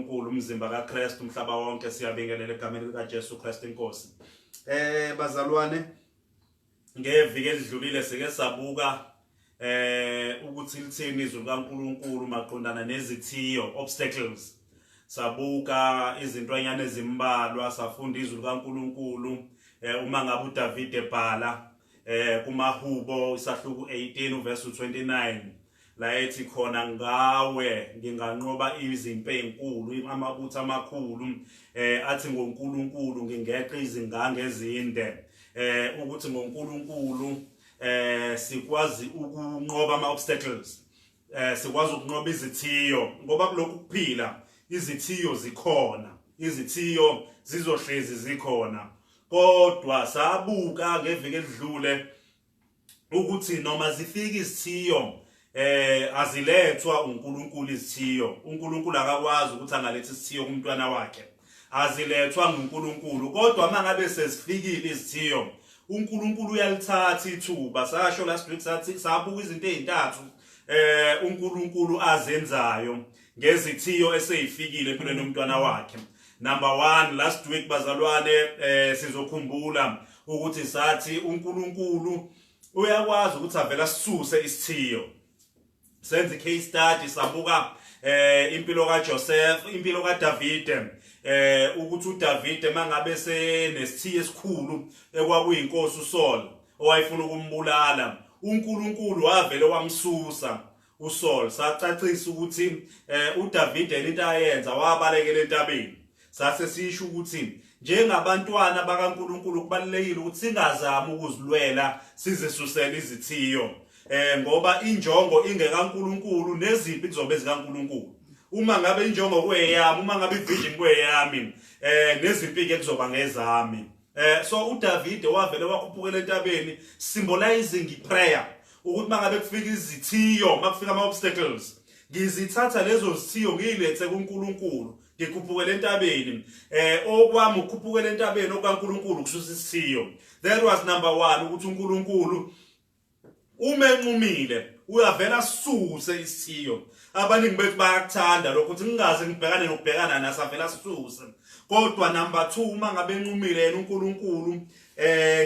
kaNkulunkulu umzimba kaKristu umhlaba wonke siyabingelela egameni likaJesu Kristu inkosi. Bazalwane, ngeviki elidlulile sike sabuka ukuthi lithini izwi likaNkulunkulu maqondana nezithiyo, obstacles. Sabuka izintwanyana ezimbalwa, safunda izwi likaNkulunkulu uma ngabe uDavid ebhala kumaHubo isahluku 18 verse 29 la ethi khona ngawe nginganqoba izimpi ezinkulu, amabutho amakhulu, athi ngoNkulunkulu ngingeqa izingange ezinde. Ukuthi ngoNkulunkulu sikwazi ukunqoba ama-obstacles, sikwazi ukunqoba izithiyo, ngoba kulokhu kuphila izithiyo zikhona, izithiyo zizohlezi zikhona. Kodwa sabuka ngeviki elidlule ukuthi noma zifika izithiyo azilethwa uNkulunkulu izithiyo. uNkulunkulu akakwazi ukuthi angalethe isithiyo kumntwana wakhe, azilethwa nguNkulunkulu. Kodwa mangabe sesifikile izithiyo, uNkulunkulu uyalithatha ithuba. Sasho last week sathi sabuka izinto ezintathu uNkulunkulu azenzayo ngezithiyo eseyifikile empilweni yomntwana wakhe. Number 1, last week bazalwane sizokhumbula ukuthi sathi uNkulunkulu uyakwazi ukuthi avela sisuse isithiyo. Senze case study, sabuka impilo kaJoseph, impilo kaDavid, ukuthi uDavid mangabe senesithiyo esikhulu ekwakuyinkosi uSaul owayefuna ukumbulala, uNkulunkulu wavele wamsusa uSaul. Sacacisa ukuthi uDavid into ayenza wabalekela entabeni. Sase sisho ukuthi njengabantwana bakaNkulunkulu kubalekile ukuthi singazami ukuzilwela sizisusela izithiyo, ngoba injongo ingekaNkulunkulu neziphi kuzobe zikaNkulunkulu. Uma ngabe injongo kweyami, uma ngabe ivision kweyami, neziphi ke kuzoba ngezami. So uDavid wavele wakhuphukela entabeni, symbolizing iprayer, ukuthi mangabe kufika izithiyo, makufika ama-obstacles, ngizithatha lezo zithiyo ngiyilethe kuNkulunkulu, ngikhuphukela entabeni. Okwami ukukhuphukela entabeni okaNkulunkulu kususa isithiyo. That was number 1, ukuthi uNkulunkulu uma enqumile uyavela sisuse isithiyo. Abaningi bethu bayakuthanda lokho ukuthi ngingaze ngibhekane nokubhekana naso, avela sisuse. Kodwa number 2, uma ngabe enqumile yena uNkulunkulu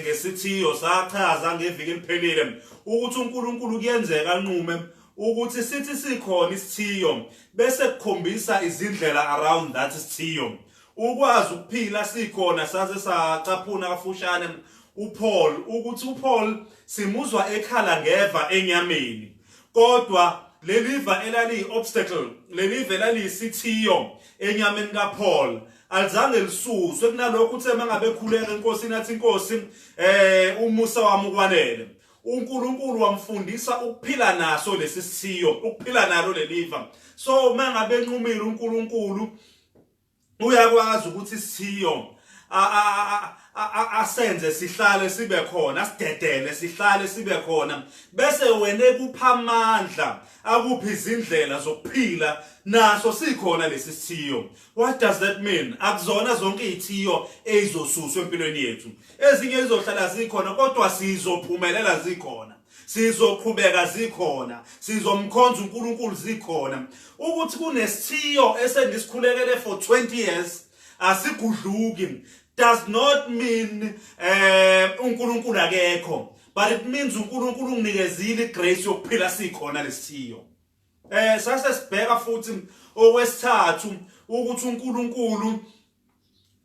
ngesithiyo, sachaza ngeviki eliphelile ukuthi uNkulunkulu kuyenzeka anqume ukuthi sithi sikhona isithiyo bese kukhombisa izindlela around that isithiyo. Ukwazi ukuphila sikhona saze sacaphuna kafushane uPaul, ukuthi uPaul simuzwa ekhala ngeva enyameni, kodwa leliva elali obstacle, leliva elali isithiyo enyameni kaPaul alizange lisuswe. Kunalokho uthe mangabe khuleka enkosini athi inkosi umusa wami ukwanele. uNkulunkulu wamfundisa ukuphila naso lesi sithiyo, ukuphila nalo leliva. So mangabe enqumile uNkulunkulu uyakwazi ukuthi isithiyo asenze sihlale sibe khona, asidedele sihlale sibe khona, bese wena ekupha amandla akuphi izindlela zokuphila naso sikhona lesi sithiyo. What does that mean? Akuzona zonke izithiyo ezizosuswa empilweni yethu, ezinye izohlala zikhona kodwa sizophumelela zikhona, sizoqhubeka zikhona, sizomkhonza uNkulunkulu zikhona. Ukuthi kunesithiyo esendisikhulekele for 20 years asigudluki does not mean uNkulunkulu akekho, but it means uNkulunkulu unginikezile igrace yokuphila sikhona lesithiyo. Sase sibheka futhi okwesithathu ukuthi uNkulunkulu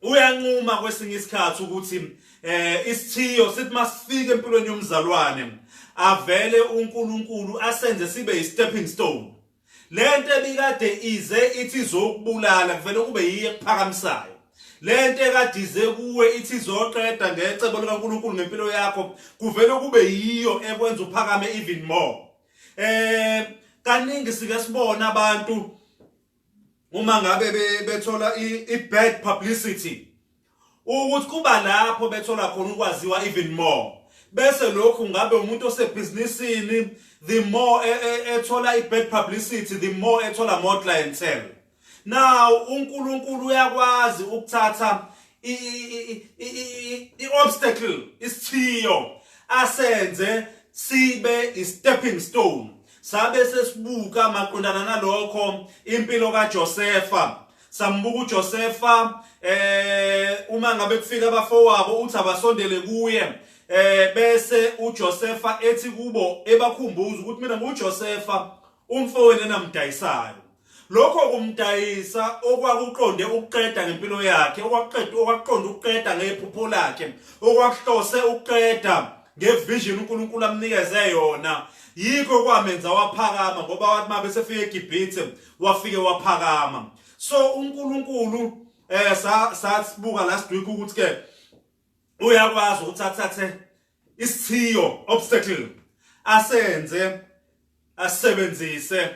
uyanquma kwesinye isikhathi ukuthi isithiyo sithi masifike empilweni yomzalwane avele uNkulunkulu asenze sibe yi-stepping stone. Lento ebikade ize ithi izokubulala kuvele kube yiyo ekuphakamisayo. Lento ekade ize kuwe ithi izoqeda ngecebo likaNkulunkulu ngempilo yakho kuvele kube yiyo ekwenza uphakame even more. Kaningi sike sibona abantu uma ngabe bethola i-bad publicity ukuthi kuba lapho bethola khona ukwaziwa even more. Bese lokhu ngabe umuntu osebhizinisini, the more ethola i-bad publicity, the more ethola more clientele. Now uNkulunkulu uyakwazi ukuthatha i-obstacle, isithiyo, asenze sibe i-stepping stone. Sabe sesibuka maqondana nalokho impilo kaJosepha, sambuka uJosepha uma ngabe kufika abafowabo uthi abasondele kuye bese uJosepha ethi kubo ebakhumbuza ukuthi mina nguJosepha umfowenu enamdayisayo. Lokho kumdayisa okwakuqonde ukuqeda ngempilo yakhe, okwaqonda ukuqeda ngephupho lakhe, okwakuhlose ukuqeda ngevision uNkulunkulu amnikeze yona. Yikho kwamenza waphakama ngoba wathi mabe sefike eGibhithe wafike waphakama. So uNkulunkulu sasibuka last week ukuthi ke uyakwazi ukuthi athathe isithiyo obstacle asenze asebenzise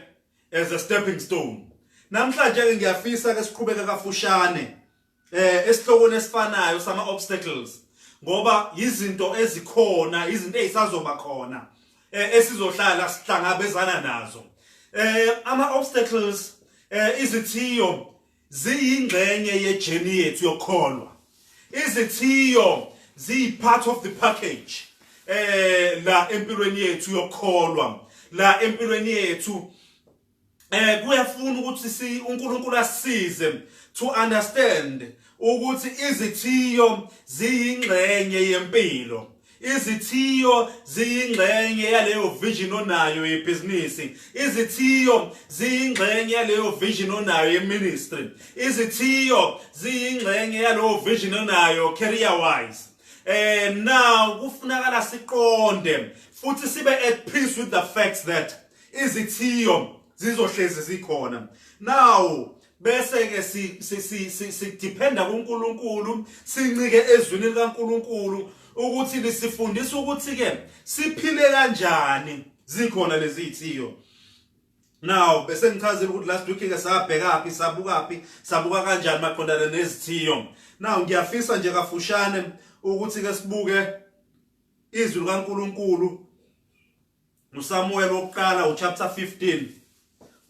as a stepping stone. Namhlanje ke ngiyafisa ke siqhubeke kafushane esihlokweni esifanayo sama obstacles ngoba izinto ezikhona, izinto ezisazoba khona esizohlala sihlangabezana nazo. Ama obstacles izithiyo ziyingxenye yejourney yethu yokholwa. Izithiyo part of the package la empilweni yethu yokholwa, la empilweni yethu kuyafuna ukuthi uNkulunkulu asisize to understand ukuthi izithiyo ziyingxenye yempilo. Izithiyo ziyingxenye yaleyo vision onayo yebhizinisi. Izithiyo ziyingxenye yaleyo vision onayo yeministry. Izithiyo ziyingxenye yaleyo vision onayo career wise. Now kufunakala siqonde futhi sibe at peace with the facts that izithiyo zizohlezi zikhona. Now bese ke si dependa kuNkulunkulu, sincike ezwini likaNkulunkulu ukuthi lisifundisa ukuthi ke siphile kanjani zikhona lezi zithiyo. Now bese ngichazile ukuthi last week ke sabhekaphi, sabuka kanjani maqondana nezithiyo. Now ngiyafisa nje kafushane ukuthi ke sibuke izwi likaNkulunkulu uSamuel wokuqala uchapter 15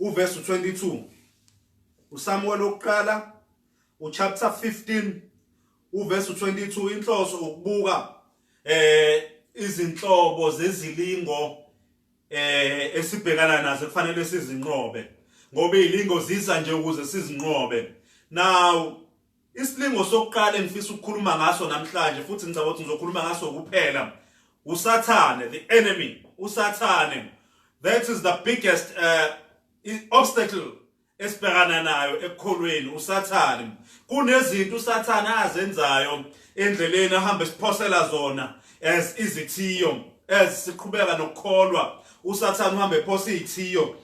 uverse 22. uSamuel wokuqala uchapter 15 uverse 22. Inhloso ukubuka izinhlobo zezilingo esibhekana nazo kufanele sizinqobe ngoba izilingo ziza nje ukuze sizinqobe. Now isilingo sokuqala engifisa ukukhuluma ngaso namhlanje futhi ngicabanga ukuthi ngizokhuluma ngaso kuphela uSathane, the enemy, uSathane. That is the biggest obstacle esibhekana nayo ekukholweni, uSathane. Kunezinto uSathane azenzayo endleleni ahamba esiphosela zona as izithiyo, as siqhubeka nokukholwa uSathane uhamba ephosa izithiyo.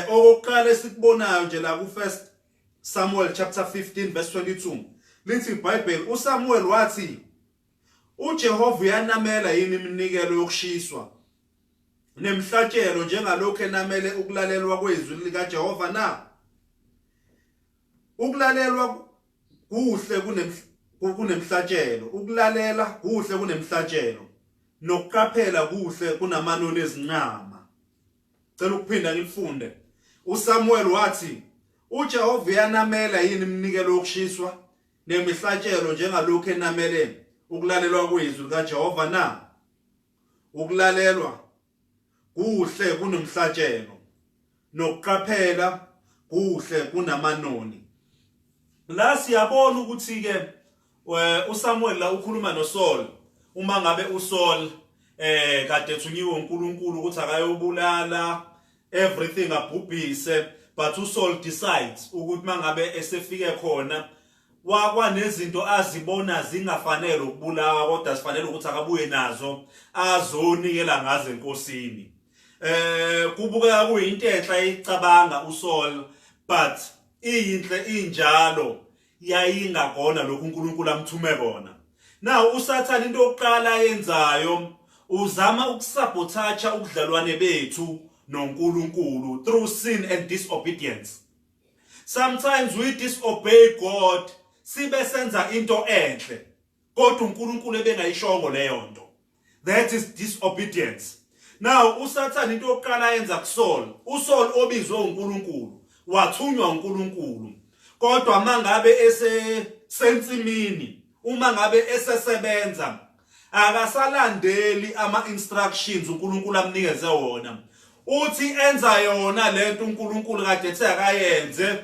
Okokuqala esikubonayo nje la ku First Samuel chapter 15 verse 22 lithi iBhayibheli uSamuel wathi uJehova uyanamela yini iminikelo yokushiswa nemhlatshelo njengalokho enamele ukulalelwa kwezwi likaJehova na? Ukulalelwa kuhle kunemhlatshelo, ukulalela kuhle kunemhlatshelo, nokuqaphela kuhle kunamanoni ezinqama. Cela ukuphinda ngifunde. uSamuel wathi uJehova uyanamela yini iminikelo yokushiswa nemihlatshelo njengalokho enamele ukulalelwa kwezwi likaJehova na? Ukulalelwa kuhle kunomhlatshelo, nokuqaphela kuhle kunamanoni. La siyabona ukuthi ke uSamuel la ukhuluma noSaul uma ngabe uSaul kade thunyiwe uNkulunkulu ukuthi akayobulala everything abhubhise, but uSaul decides ukuthi mangabe esefike khona wakwanezinto azibona zingafanele ukubulawa kodwa sifanele ukuthi akabuye nazo azonikela ngazo enkosini. Kubukeka kuyinto enhle icabanga uSaul, but iyinhle injalo yayingakona lokhu uNkulunkulu amthume kona. Now uSathane into yokuqala ayenzayo uzama ukusabotacha ubudlelwane bethu noNkulunkulu through sin and disobedience. Sometimes we disobey God sibe senza into enhle kodwa uNkulunkulu ebengayishongo leyo nto. That is disobedience. Now uSathane into yokuqala ayenza kuSaul, uSaul obizwe uNkulunkulu wathunywa uNkulunkulu, kodwa mangabe esensimini, uma ngabe esesebenza akasalandeli ama instructions uNkulunkulu amnikeze wona, uthi enza yona lento uNkulunkulu kade ethi akayenze,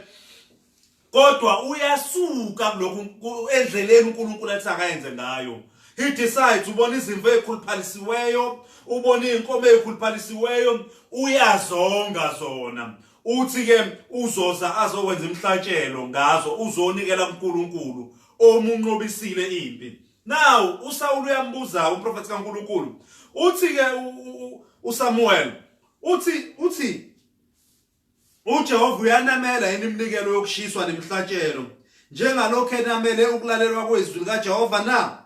kodwa uyasuka kulokhu endleleni uNkulunkulu athi akayenze ngayo. He decides ubona izimvu ezikhuluphalisiweyo, ubona izinkomo ezikhuluphalisiweyo, uyazonga zona. Uthi ke uzoza azokwenza imhlatshelo ngazo, uzonikela kuNkulunkulu omunqobisile impi. Now uSawulu uyambuza uprofeti kaNkulunkulu. Uthi ke uSamuel, uthi uJehova uyanamela yini iminikelo yokushiswa nemihlatshelo njengalokho enamele ukulalelwa kwezwi kaJehova na?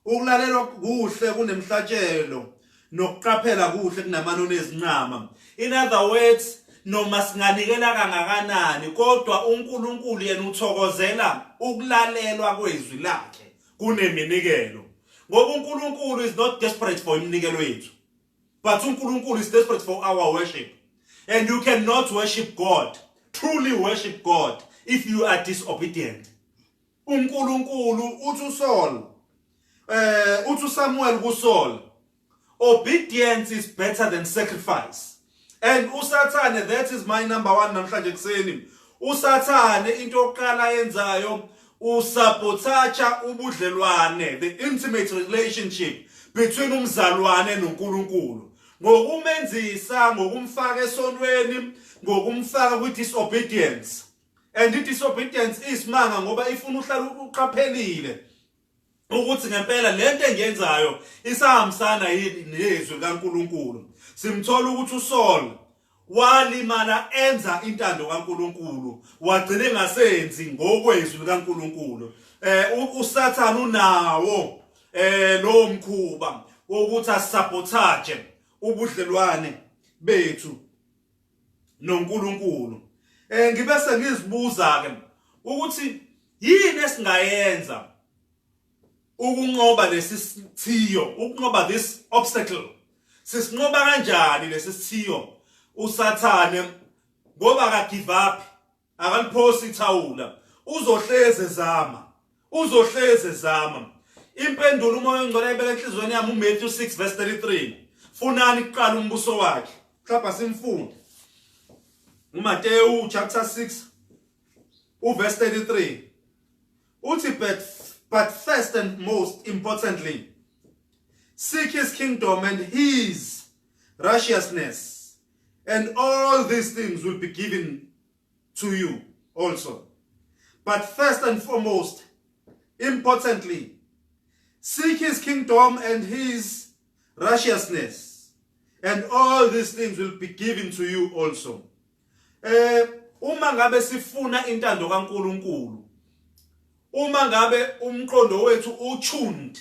Ukulalelwa kuhle kunemihlatshelo nokuqaphela kuhle kunamanoni ezinqama. In other words, noma singanikela kangakanani kodwa uNkulunkulu yena uthokozela ukulalelwa kwezwi lakhe kuneminikelo. Ngoba uNkulunkulu is not desperate for iminikelo yethu, but uNkulunkulu is desperate for our worship. And you cannot worship God, truly worship God, if you are disobedient. uNkulunkulu uthi Samuel kuSaul, obedience is better than sacrifice. And uSathane, that is my number one namhlanje kuseni. uSathane into yokuqala yenzayo usabotaja ubudlelwane, the intimate relationship between umzalwane noNkulunkulu. Ngokumenzisa, ngokumfaka esonweni, ngokumfaka kwi disobedience. And the disobedience is manga ngoba ifuna uhlala uqaphelile ukuthi ngempela lento engiyenzayo isahambisana yini nezwi kaNkulunkulu. Simthola ukuthi uSaul walimala enza intando kaNkulunkulu, wagcina engasenzi ngokwezwi kaNkulunkulu. uSathane unawo lo mkhuba ukuthi asabotage ubudlelwane bethu noNkulunkulu. Ngibe sengizibuza ke ukuthi yini esingayenza ukunqoba lesithiyo, ukunqoba this obstacle. Sisinqoba kanjani lesithiyo uSathane ngoba aka give up, akaliphosi ithawula, uzohleze zama. Impendulo umoya ongcwele ebeka enhlizweni yami uMatthew 6 verse 33. Funani kuqala umbuso wakhe. Mhlawumbe simfunde uMateyu chapter 6 verse 33. Uthi but first and most importantly, seek his kingdom and his righteousness, and all these things will be given to you also. But first and foremost, importantly, seek his kingdom and his righteousness, and all these things will be given to you also. Uma ngabe sifuna intando kaNkulunkulu, uma ngabe umqondo wethu utuned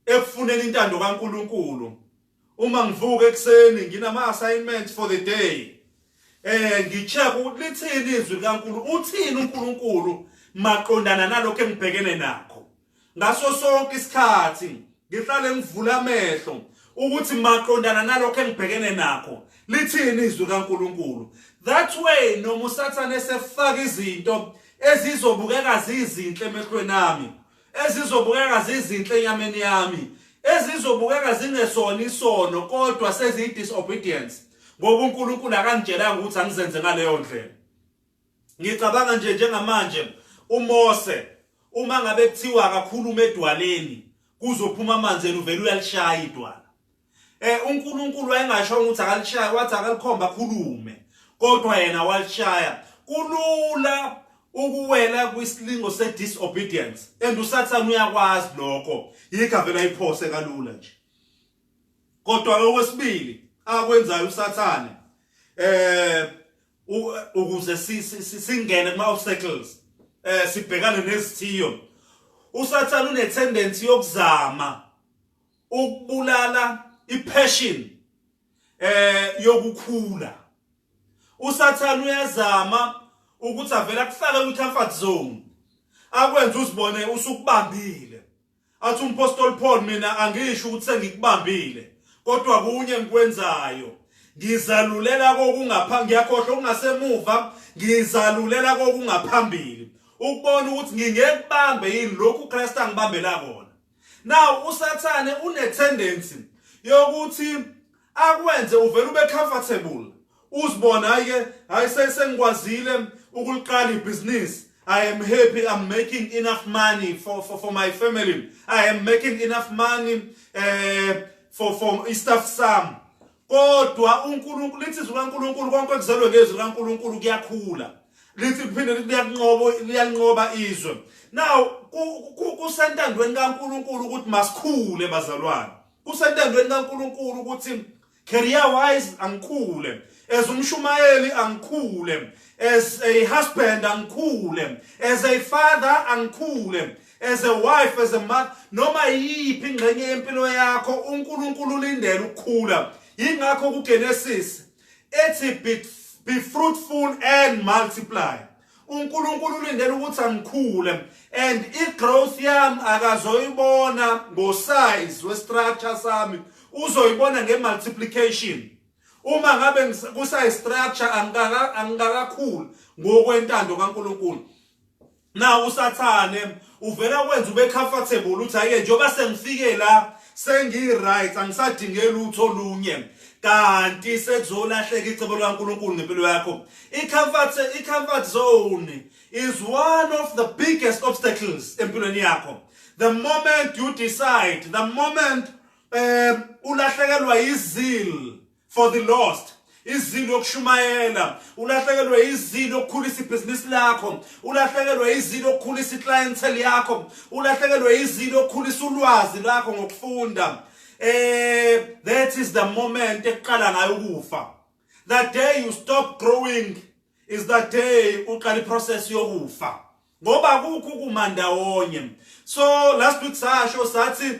ekufuneni intando kaNkulunkulu, uma ngivuka ekseni nginama assignments for the day, ngicheck ukuthi lithini izwi kaNkulunkulu, uthini uNkulunkulu maqondana nalokho engibhekene nakho. Ngaso sonke isikhathi ngihlale ngivula amehlo ukuthi maqondana nalokho engibhekene nakho lithini izwi kaNkulunkulu. That way noma uSathane esefaka izinto ezizobukeka zizinhle emehlweni nami, ezizobukeka zizinhle enyameni yami, ezizobukeka zingesona isono kodwa seziyi disobedience, ngoba uNkulunkulu akangitshelanga ukuthi angizenze ngaleyo ndlela. Ngicabanga nje njengamanje uMose uma ngabe kuthiwa akakhuluma edwaleni kuzophuma amanzi uvela uyalishaya idwala. uNkulunkulu wayengasho ukuthi akalishaya, wathi akalikhomba akhulume, kodwa yena walishaya. Kulula ukuwela kwisilingo se disobedience, and uSathane uyakwazi lokho, yikho vele ayiphose kalula nje. Kodwa okwesibili akwenzayo uSathane ukuze singene kuma obstacles, sibhekane nezithiyo, uSathane une tendency yokuzama ukubulala ipassion yokukhula. uSathane uyazama ukuthi avela kufaka kwi-comfort zone, akwenza uzibone usukubambile. Athi umpostoli Paul, mina angisho ukuthi sengikubambile, kodwa kunye ngikwenzayo, ngizalulela kokungaphambili, ngiyakhohlwa okungasemuva, ngizalulela kokungaphambili, ukubona ukuthi ngingekubambe yini lokhu uKristu angibambela kona. Now uSathane une tendency yokuthi akwenze uvela ube comfortable, uzibona hayi sengikwazile ukuliqala ibhizinisi, I am happy, I'm making enough money for my family. I am making enough money for staff sum. Kodwa uNkulunkulu lithi izwi kaNkulunkulu konke okuzelwe ngezwi kaNkulunkulu kuyakhula. Lithi kuphinde liyanqoba izwe. Now kusentandweni kaNkulunkulu ukuthi masikhule bazalwane. Kusentandweni kaNkulunkulu ukuthi career wise angikhule. As umshumayeli angikhule. As a husband angikhule. As a father angikhule. As a wife, as a mother, noma yiphi ingxenye yempilo yakho uNkulunkulu ulindele ukukhula. Yingakho kuGenesis ethi be fruitful and multiply. uNkulunkulu ulindele ukuthi angikhule, and igrowth yami akazoyibona ngosize westructure sami, uzoyibona ngemultiplication. Uma ngabe kusayi structure angakakhulu ngokwentando kaNkulunkulu. Now usathane uvela kwenza ube comfortable uthi ake njoba sengifike la sengi right angisadingela utho olunye kanti sekuzolahleka icebo likaNkulunkulu ngempilo yakho. I-comfort zone is one of the biggest obstacles empilweni yakho. The moment you decide, the moment ulahlekelwa izil for the lost, izilo yokushumayela, ulahlekelwe izilo yokukhulisa ibhizinisi lakho, ulahlekelwe izilo yokukhulisa iclientele yakho, ulahlekelwe izilo yokukhulisa ulwazi lakho ngokufunda. That is the moment eqala ngayo ukufa. The day you stop growing is the day uqala iprocess yokufa. Ngoba kukho kumandawonye. So last week sasho sathi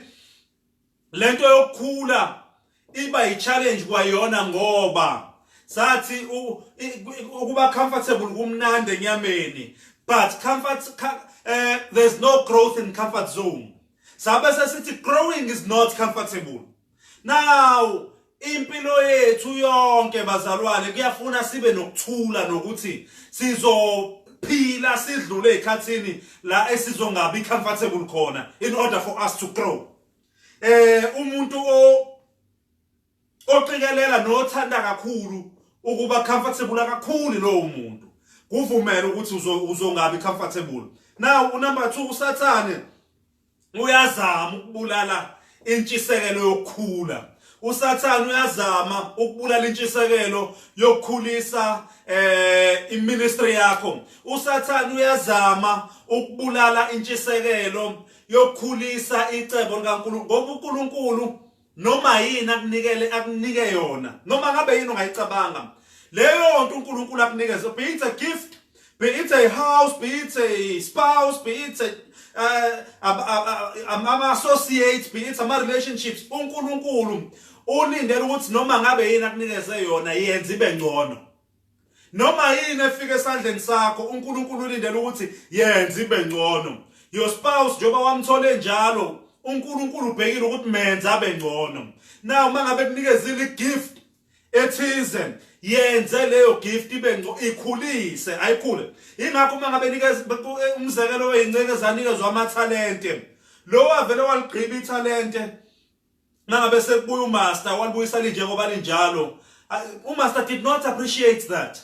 lento yokukhula iba yi-challenge kwayona ngoba sathi ukuba comfortable kumnandi enyameni, but there's no growth in comfort zone. Sabe sesithi growing is not comfortable. Now impilo yethu yonke bazalwane kuyafuna sibe nokuthula nokuthi sizophila sidlule ekhathini la esizongabi comfortable khona in order for us to grow. Umuntu oqikelela nothanda kakhulu ukuba comfortable kakhulu lo umuntu kuvumela ukuthi uzongabi comfortable. Now number 2 usathane uyazama ukubulala intshisekelo yokukhula. Usathane uyazama ukubulala intshisekelo yokukhulisa iministry yakho. Usathane uyazama ukubulala intshisekelo yokukhulisa icebo likaNkulunkulu ngoba uNkulunkulu noma yini akunike yona, noma ngabe yini ongayicabanga, leyo nto uNkulunkulu akunikeza, be it a gift, be it a house, be it a spouse, be it ama-associates, be it ama-relationships, uNkulunkulu ulindele ukuthi noma ngabe yini akunikeze yona yenze ibe ngcono. Noma yini efika esandleni sakho uNkulunkulu ulindele ukuthi yenze ibe ngcono. Your spouse njoba wamthole njalo uNkulunkulu ubhekile ukuthi menza abe ngcono. Now mangabe kunikezile igift ethize, yenze leyo gift ibe ngcono, ikhulise, ayikhule. Ingakho mangabe nikeza umzekelo weyincekeza nikezwe amathalente, lo wavele waligqiba ithalente, mangabe sekubuya umaster walibuyisa linje ngoba linjalo. Umaster did not appreciate that,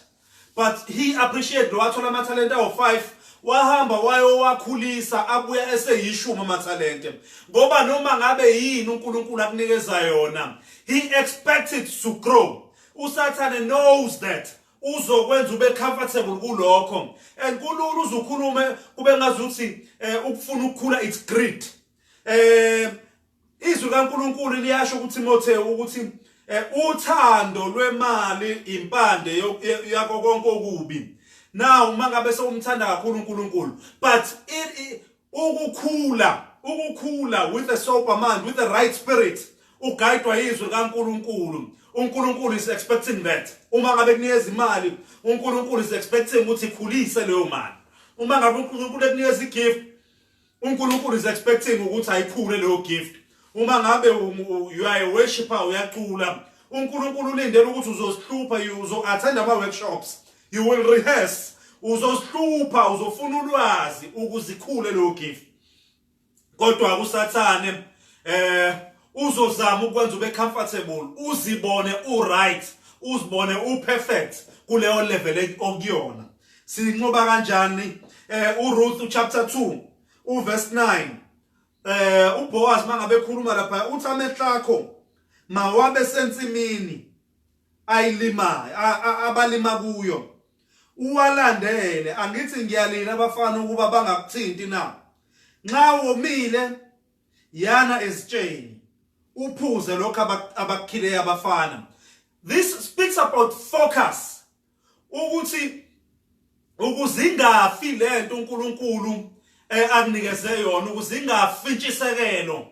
but he appreciated lo wathola amathalente awu5, wahamba wayowakhulisa abuya eseyishuma amathalente. Ngoba noma ngabe yini uNkulunkulu akunikeza yona, he expected to grow. Usathane knows that uzokwenza ube comfortable kulokho, and kulula uzukhulume kube ngazuthi ukufuna ukukhula it's great. Izwi kaNkulunkulu liyasho kuTimotheo ukuthi uthando lwemali impande yakho konke okubi. Now mangabe sewumthanda kakhulu uNkulunkulu, but ukukhula with a sober mind, with the right spirit, uguidwa izwi kaNkulunkulu. uNkulunkulu is expecting that. Uma ngabe kunikeza imali, uNkulunkulu is expecting ukuthi ikhulise leyo mali. Uma ngabe uNkulunkulu ekunikeza igift, uNkulunkulu is expecting ukuthi ayikhule leyo gift. Uma ngabe you are a worshipper uyacula, uNkulunkulu ulindele ukuthi uzosihlupha, uzo-attend ama-workshops, you will rehearse, uzosihlupha, uzofuna ulwazi ukuzikhule leyo gift. Kodwa usathane uzozama ukwenza ube comfortable, uzibone right, uzibone perfect kuleyo level okuyona. Sinqoba kanjani uRuth chapter 2 uverse 9 uBoaz mangabe ekhuluma lapha uthi amehlo akho mawabe sensimini ayilimayo abalima kuyo uwalandele angithi ngiyalina abafana ukuba bangakuthinti na nxa womile yana esitsheni uphuze lokho abakhileyo abafana. This speaks about focus ukuthi ukuzingafi lento uNkulunkulu akunikeze yona ukuzingafintshisekelo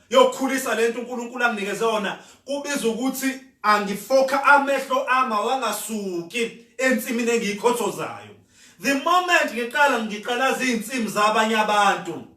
yokukhulisa lento uNkulunkulu akunikeze yona kubiza ukuthi angifoka amehlo ama wangasuki ensimini engiyikhothozayo. The moment ngiqalaza izinsimi zabanye abantu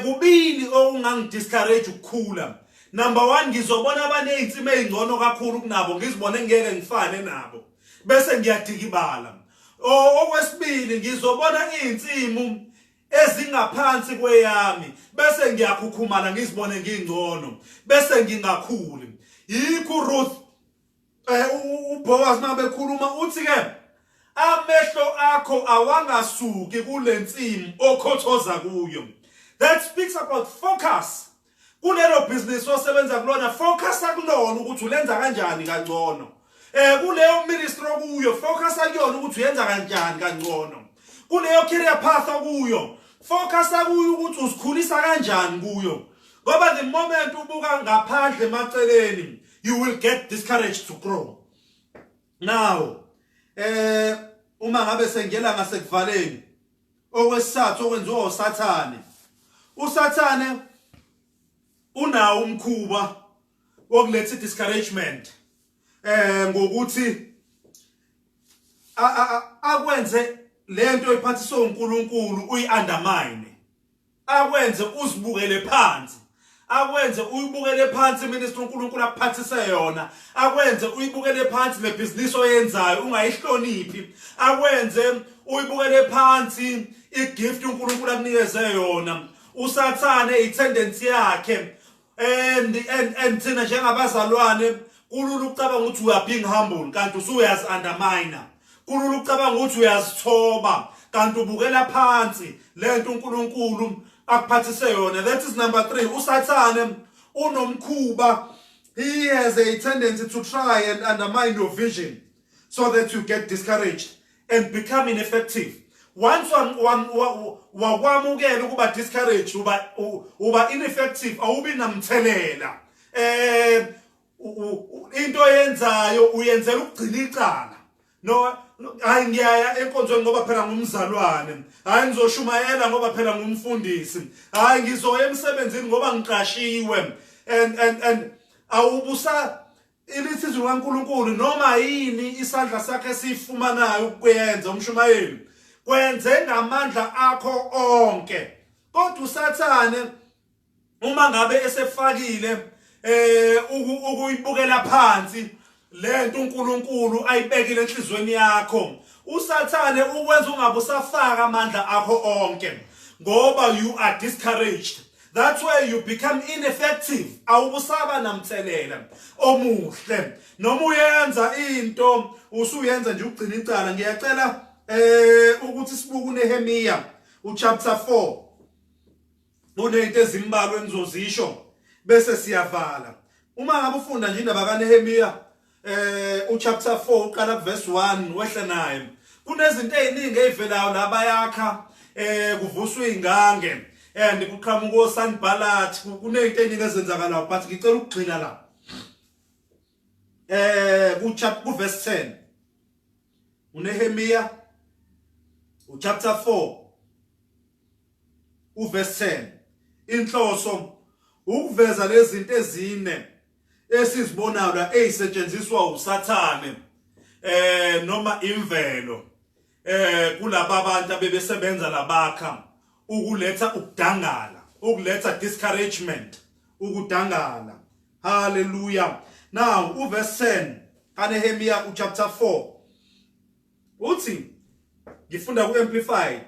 kubili okungangidiscourage ukukhula. Number 1 ngizobona abanezinsimi ezingcono kakhulu kunabo ngizibone ngeke ngifane nabo bese ngiyadikibala. Okwesibili ngizobona izinsimi ezingaphansi kweyami bese ngiyakhukhumala ngizibone ngingcono bese ngingakhuli. Yikho uRuth uBoaz mabekhuluma uthi ke amehlo akho awangasuki kulensimi okhothoza kuyo. That speaks about focus. Kulelo business osebenza kulona focus akulona ukuthi ulenza kanjani kangcono. Kuleyo ministry okuyo focus akuyona ukuthi uyenza kanjani kangcono. Kuleyo career path okuyo focus akuyo ukuthi usikhulisa kanjani kuyo. Ngoba the moment ubuka ngaphandle emaceleni you will get discouraged to grow. Now uma ngabe sengela ngasekuvaleni okwesithathu okwenziwa uSathane. uSathane unawo umkhuba wokuletha discouragement ngokuthi akwenze lento ephathiswa uNkulunkulu uyiundermine, akwenze uzibukele phansi, akwenze uyibukele phansi ministry uNkulunkulu akuphathise yona, akwenze uyibukele phansi le business oyenzayo ungayihloniphi, akwenze uyibukele phansi igift uNkulunkulu akunikeze yona. uSathane itendency yakhe and thina njengabazalwane kulula ukucabanga ukuthi we are being humble kanti usuyazi undermine, kulula ukucabanga ukuthi uyazithoba kanti ubukela phansi lento uNkulunkulu akuphathise yona. That is number 3. uSathane unomkhuba, he has a tendency to try and undermine your vision so that you get discouraged and become ineffective. Once wakwamukela ukuba discouraged uba ineffective awubi namthelela. Into yenzayo uyenzela ukugcina icala. No hayi ngiyaya enkonzweni ngoba phela ngumzalwane, hayi ngizoshumayela ngoba phela ngumfundisi, hayi ngizoya emsebenzini ngoba ngiqashiwe and awubusa ilithi izwi kaNkulunkulu noma yini isandla sakhe sifumanayo ukuyenza umshumayeli kwenze ngamandla akho onke. Kodwa uSathane uma ngabe esefakile ukuyibukela phansi lento uNkulunkulu ayibekile enhlizweni yakho, uSathane ukwenza ungabe usafaka amandla akho onke ngoba you are discouraged. That's where you become ineffective. Awubusaba namthelela omuhle noma uyenza into usuyenza nje ukugcina icala. Ngiyacela ukuthi sibuke uNehemiya chapter 4 unezinto ezimbalwa engizozisho bese siyavala. Uma ngabe ufunda nje indaba kaNehemiya chapter 4 uqala verse 1 wehle naye, kunezinto eziningi ezivelayo labayakha kuvuswa izingange and kuqhamuka oSanballat, kunezinto eziningi ezenzakalayo but ngicela ukugcina la ku verse 10 uNehemiya chapter 4 verse 10. Inhloso ukuveza lezi zinto ezine esizibonayo la ezisetshenziswa uSathane noma imvelo kulabo abantu abebesebenza labakha ukuletha ukudangala, ukuletha discouragement, ukudangala. Hallelujah. Now verse 10 kaNehemiya chapter 4 uthi ngifunda ku Amplified.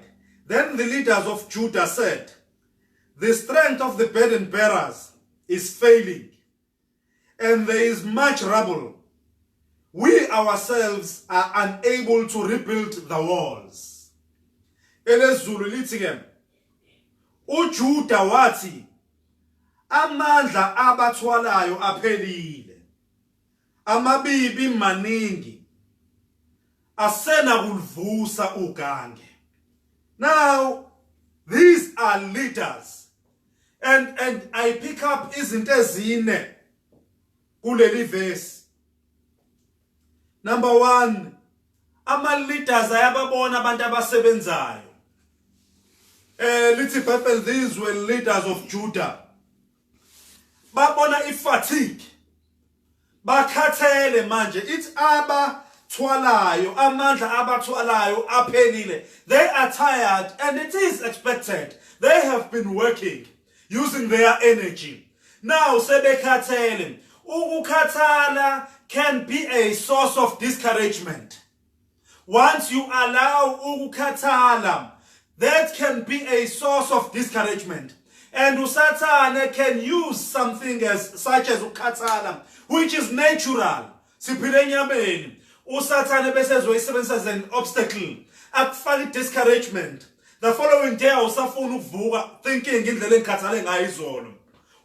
Then the leaders of Judah said, the strength of the burden bearers is failing and there is much rubble. We ourselves are unable to rebuild the walls. elezulu lithi ke uJuda wathi amandla abathwalayo aphelile amabibi maningi asena kulvusa ugange. Now these are leaders and I pick up izinto ezine kuleli verse. Number 1, ama leaders ayababona abantu abasebenzayo. Lithi Bible, these were leaders of Judah. Babona ifatigue. Bakhathele manje. It's abathwalayo, amandla abathwalayo aphelile. They are tired and it is expected. They have been working using their energy. Now sebekhathele. Ukukhathala can be a source of discouragement. Once you allow ukukhathala, that can be a source of discouragement. And uSathane can use something such as ukhathala, which is natural. Siphile enyameni. uSathane bese ezoyisebenzisa as an obstacle. Akufaka discouragement. The following day awusafuna ukuvuka thinking indlela engikhathale ngayo izolo.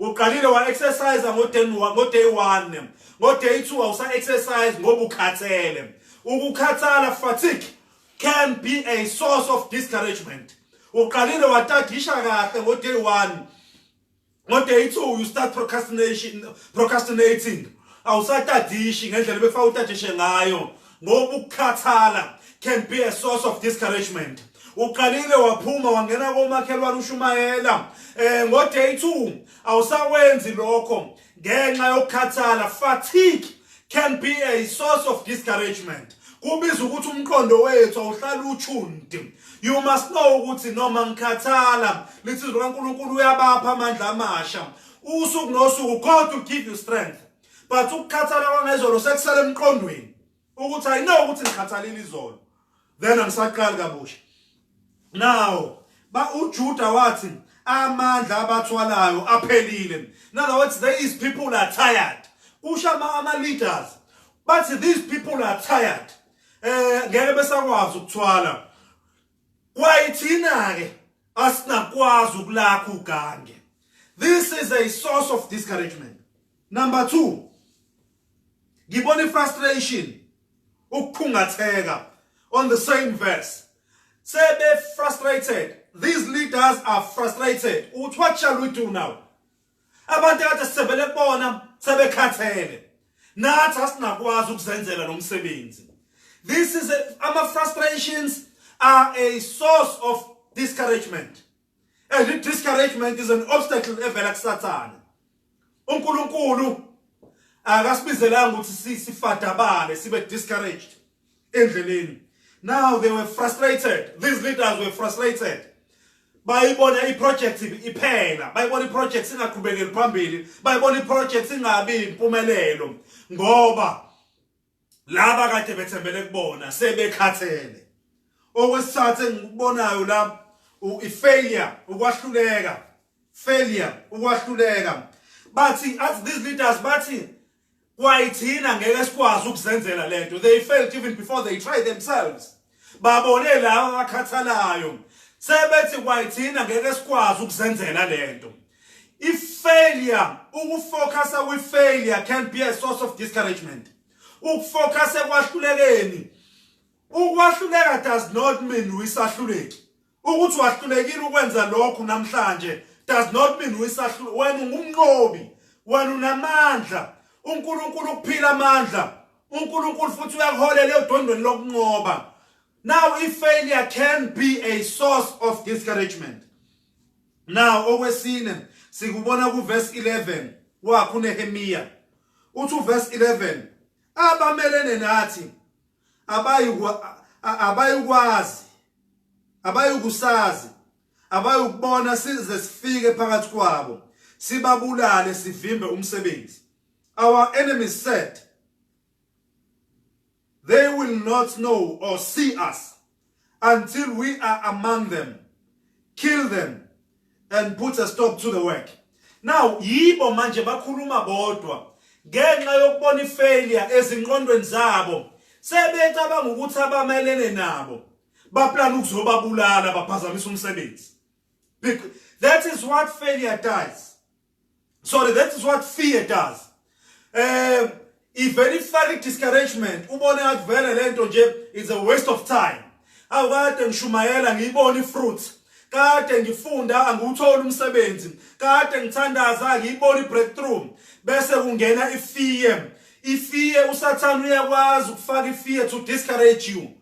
Uqalile wa exercise ngo-day 1, ngo-day 2 awusa exercise ngoba ukhathele. Ukukhathala, fatigue, can be a source of discouragement. Uqalile watadisha kahle ngo-day 1, ngo-day 2 you start procrastinating. Awusatadishi ngendlela befaka utadishe ngayo ngoba ukukhathala can be a source of discouragement. Uqalile waphuma wangena komakhelwane ushumayela ngo-day 2 awusawenzi lokho ngenxa yokukhathala. Fatigue can be a source of discouragement. Kubiza ukuthi umqondo wethu awuhlala uchundi. You must know ukuthi noma ngikhathala lithi izwi kaNkulunkulu uyabapha amandla amasha usuku nosuku, God to give you strength. But ukukhathala kwangezolo sekusele emqondweni ukuthi I know ukuthi ngikhathalile izolo, then angisaqali kabusha. Now uJuda wathi amandla abathwalayo aphelile. In other words, these people are tired. Ushama ama leaders, but these people are tired. Ngeke besakwazi ukuthwala. Kwayithina ke asinakwazi ukulakha ugange. This is a source of discouragement. Number 2, ngibona frustration, ukukhungatheka on the same verse. Sebe frustrated. These leaders are frustrated. What shall we do now? Abantu kade sibele bona sebekhathele. Nathi asinakwazi ukuzenzela lo msebenzi. This is our frustrations are a source of discouragement. And discouragement is an obstacle evela kuSathane. uNkulunkulu akasibizelanga ukuthi sifadabale sibe discouraged endleleni. Now they were frustrated. These leaders were frustrated. Bayibona iproject iphela, bayibona iproject ingaqhubekeli phambili, bayibona iproject ingabi impumelelo ngoba laba kade bethembele kubona sebekhathele. Okwesithathu engikubonayo la failure, ukwahluleka. Failure, ukwahluleka. Bathi as these leaders bathi kwayithina ngeke sikwazi ukuzenzela lento. They failed even before they tried themselves. Babone la abakhathalayo sebethi kwayithina ngeke sikwazi ukuzenzela lento. If failure, ukufocus with failure can be a source of discouragement. Ukufocus ekwahlulekeni. Ukwahluleka does not mean uyisahluleki. Ukuthi wahlulekile ukwenza lokho namhlanje does not mean uyisahluleki. Wena ungumnqobi, wena unamandla. uNkulunkulu ukuphila amandla. uNkulunkulu futhi uyakuholela edondweni lokunqoba. Now if failure can be a source of discouragement. Now okwesine sikubona ku verse 11 wakho uNehemiya. Uthi verse 11 abamelene nathi abayukwazi, abayukusazi, abayukubona size sifike phakathi kwabo sibabulale sivimbe umsebenzi. Our enemies said they will not know or see us until we are among them, kill them and put a stop to the work. Now yibo manje bakhuluma bodwa ngenxa yokubona ifailure ezinqondweni zabo. Sebecabanga ukuthi abamelene nabo Baplan ukuzobabulala baphazamisa umsebenzi. That is what failure does. Sorry, that is what fear does. If very discouragement, ubone ngathi vele lento nje is a waste of time. Awukade ngishumayela ngiyibona ifruit. Kade ngifunda angiwuthola umsebenzi. Kade ngithandaza ngiyibona ibreakthrough. Bese kungena ifear. Ifear usathana uyakwazi ukufaka ifear to discourage you.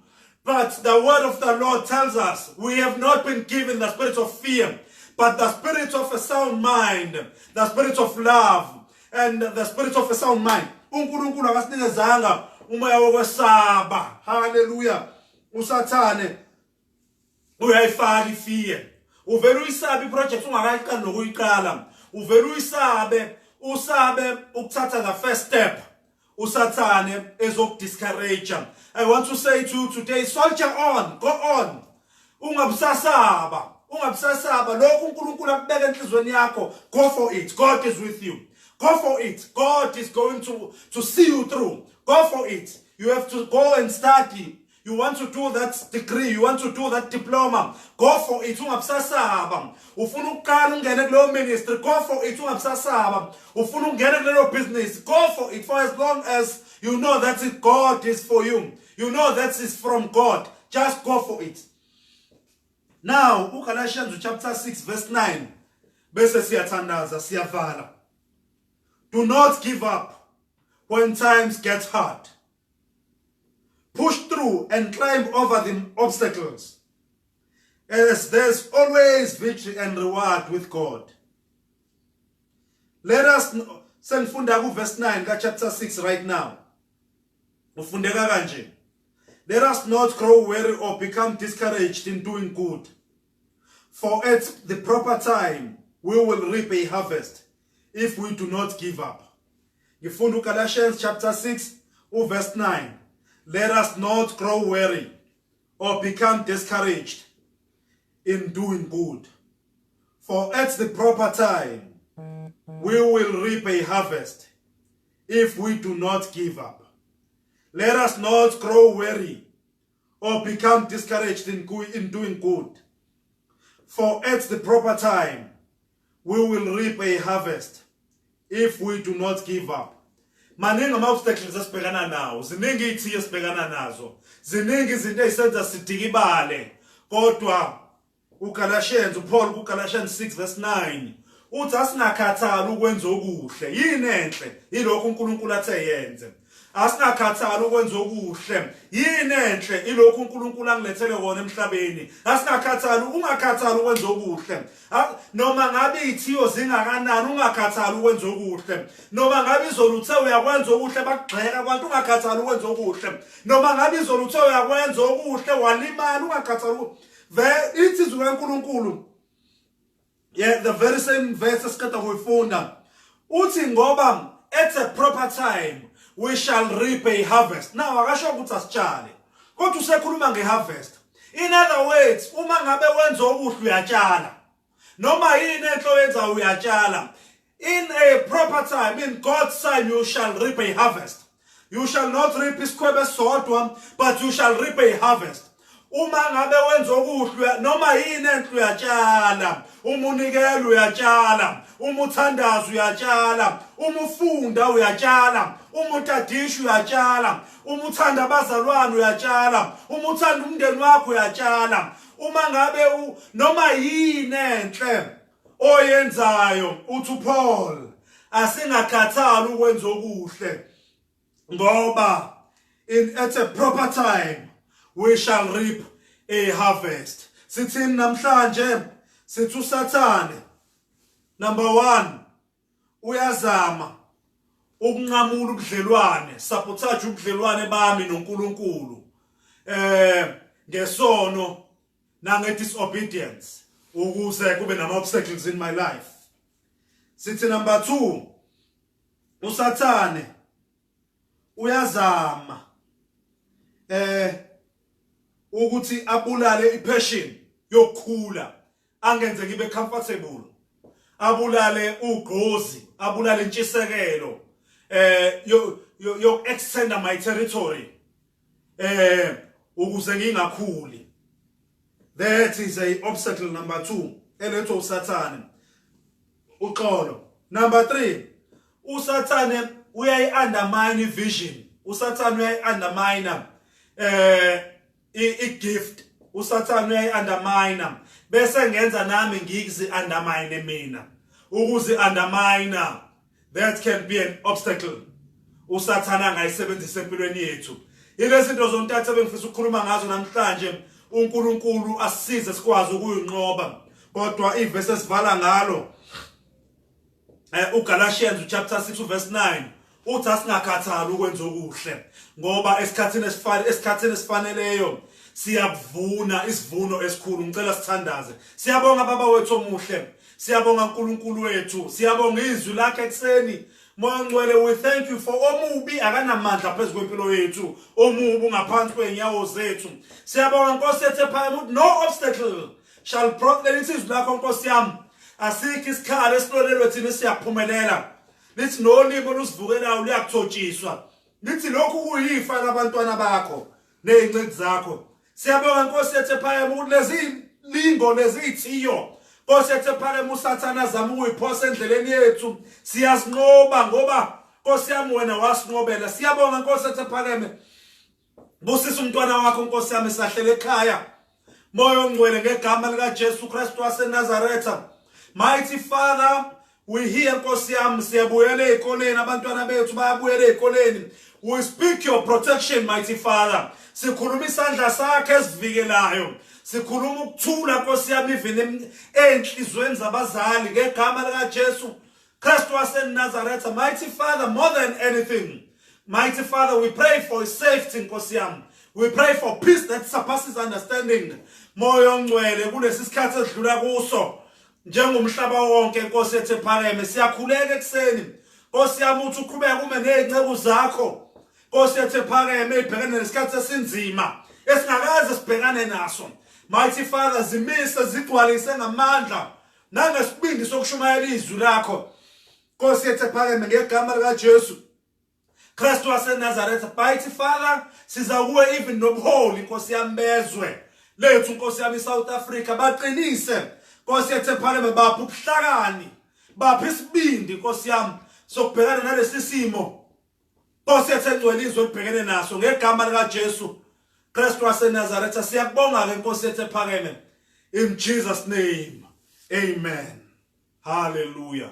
But the word of the Lord tells us we have not been given the spirit of fear, but the spirit of a sound mind, the spirit of love, and the spirit of a sound mind. uNkulunkulu akasinikezanga umoya wokwesaba. Hallelujah. Usathane uyayifaka ifear. Uvela uyisabe iproject ungakayiqali nokuyiqala. Uvela usabe ukuthatha the first step. Usathane ezokudiscourage. I want to say to you today, soldier on, go on. Ungabusasaba. Lokhu uNkulunkulu akubeka enhlizweni yakho, go for it. God is with you. Go for it. God is going to see you through. Go for it. You have to go and study. You want to do that degree. You want to do that diploma. Go for it. Ungabusasaba. Ufuna ukuqala ungene kulo ministry. Go for it. Ungabusasaba. Ufuna ungene kulo business. Go for it. For as long as you know that God is for you. You know that is from God. Just go for it. Now, Galatians chapter 6 verse 9. Bese siyathandaza siyavala. Do not give up when times get hard. Push through and climb over the obstacles, as there's always victory and reward with God. Let us sengifunda ku verse 9 ka chapter 6 right now. Ufundeka kanje. Let us not grow weary or become discouraged in doing good. For at the proper time we will reap a harvest if we do not give up. Ngifunda Galatians chapter 6 verse 9. Let us not grow weary or become discouraged in doing good. For at the proper time we will reap a harvest if we do not give up. Let us not grow weary or become discouraged in doing good. For at the proper time we will reap a harvest if we do not give up. Maningi ama-obstacles esibhekana nawo, ziningi izithiyo esibhekana nazo, ziningi izinto ezisenza sidikibale. Kodwa uPaul kuGalatians 6 verse 9 uthi asingakhathali ukwenza okuhle. Yini enhle? Yilokhu uNkulunkulu athe yenze. Asingakhathali ukwenza okuhle. Yini enhle? Ilokhu uNkulunkulu angilethele kona emhlabeni. Ungakhathali ukwenza okuhle. Noma ngabe izithiyo zingakanani, ungakhathali ukwenza okuhle. Noma ngabe izolo uthe uyakwenza okuhle bakugxeka abantu, ungakhathali ukwenza okuhle. Noma ngabe izolo uthe uyakwenza okuhle walimala, ungakhathali. Ithi izwi kaNkulunkulu, yeah, the very same verse esiqeda kuyifunda, uthi ngoba at a proper time we shall reap a harvest. Now akasho ukuthi asitshale, kodwa usekhuluma ngeharvest. In other words, uma ngabe wenza okuhle uyatshala, noma yini enhle oyenza uyatshala. In a proper time, in God's time, you shall reap a harvest. You shall not reap isikhwebe sodwa, but you shall reap a harvest. Uma ngabe wenza okuhle noma yini enhle uyatshala, uma unikela uyatshala, uma uthandaza uyatshala, uma ufunda uyatshala, uma utadisha uyatshala, uma uthanda abazalwane uyatshala, uma uthanda umndeni wakho uyatshala. Uma ngabe noma yini enhle oyenzayo, uthi Paul, asingakhathali ukwenza okuhle, ngoba at a proper time we shall reap a harvest. Sithini namhlanje? Sithi uSathane, number 1, uyazama ukunqamula ubudlelwane, sabotage ubudlelwane bami noNkulunkulu ngesono nange disobedience, ukuze kube nama obstacles in my life. Sithi number 2, uSathane uyazama ukuthi abulale ipassion yokukhula, angenze ngibe comfortable, abulale ugqozi, abulale intshisekelo yo extend my territory ukuze ngingakhuli. That is a obstacle number 2. Eletho usathane. Uxolo. Number 3. Usathane uyayi-undermine vision. Usathane uyayi-undermine i-gift. Usathane uyayi-undermine. Bese ngenza nami ngikuzi-undermine mina. Ukuzi-undermine. That can be an obstacle. Usathane angayisebenzisa empilweni yethu. Ilezi zinto zontathu ebengifisa ukukhuluma ngazo namhlanje. uNkulunkulu asisize sikwazi ukuyinqoba. Kodwa ivesi esivala ngalo uGalatians chapter 6 verse 9 uthi asingakhathali ukwenza okuhle ngoba esikhathini esifaneleyo siyavuna isivuno esikhulu. Ngicela sithandaze. Siyabonga baba wethu omuhle. Siyabonga uNkulunkulu wethu. Siyabonga izwi lakhe ekseni. Moya ngcwele, we thank you for omubi akanamandla phezu kwempilo yethu. Omubi ungaphansi kwenyawo zethu. Siyabonga Nkosi yethu ephakeme, no obstacle shall block izwi lakho Nkosi yami. Asikho isikhala esilolelwe thina siyaphumelela. Lithi nolimo lusivukelayo luyakuthotshiswa. Lithi lokhu kuyifa labantwana bakho nezincedi zakho. Siyabonga Nkosi yethu ephakeme ukuthi lezi lingo lezithiyo Nkosi yethu ephakeme usathana zama ukuyiphosa endleleni yethu. Siyasinqoba ngoba Nkosi yami wena wasinqobela. Siyabonga Nkosi yethu ephakeme. Busisa umntwana wakho Nkosi yami sahlele ekhaya. Moya ongcwele ngegama lika Jesu Kristu waseNazaretha. Mighty Father, we hear Nkosi yami siyabuyela ezikoleni abantwana bethu bayabuyela ezikoleni. We speak your protection, mighty Father. Sikhuluma isandla sakhe esivikelayo. Sikhuluma ukuthula Nkosi yami even enhlizweni zabazali ngegama lika Jesu Kristu waseNazaretha. Mighty Father, more than anything, mighty Father, we pray for safety Nkosi yami. We pray for peace that surpasses understanding. Moya ongcwele kulesi sikhathi esidlula kuso. Njengomhlaba wonke Nkosi yethu ephakeme siyakhuleka ekseni. Nkosi yami uthi uqhubeka kume nezinceku zakho. Nkosi yethu ephakeme ibhekene nesikhathi esinzima esingakaze sibhekane naso. Mighty Father, zimise zigcwalise ngamandla nangesibindi sokushumayela izwi lakho. Nkosi yethu ephakeme ngegama lika Jesu Kristu waseNazaretha. Mighty Father, siza kuwe even nobuholi Nkosi yami bezwe lethu Nkosi yami South Africa baqinise Nkosi yethu ephakeme bapha ubuhlakani bapha isibindi Nkosi yami sokubhekana nalesi simo. Nkosi yethu engcwele izwe libhekene naso ngegama lika Jesu Kristu waseNazaretha. Siyakubonga ke Nkosi yethu ephakeme. In Jesus' name, amen. Hallelujah.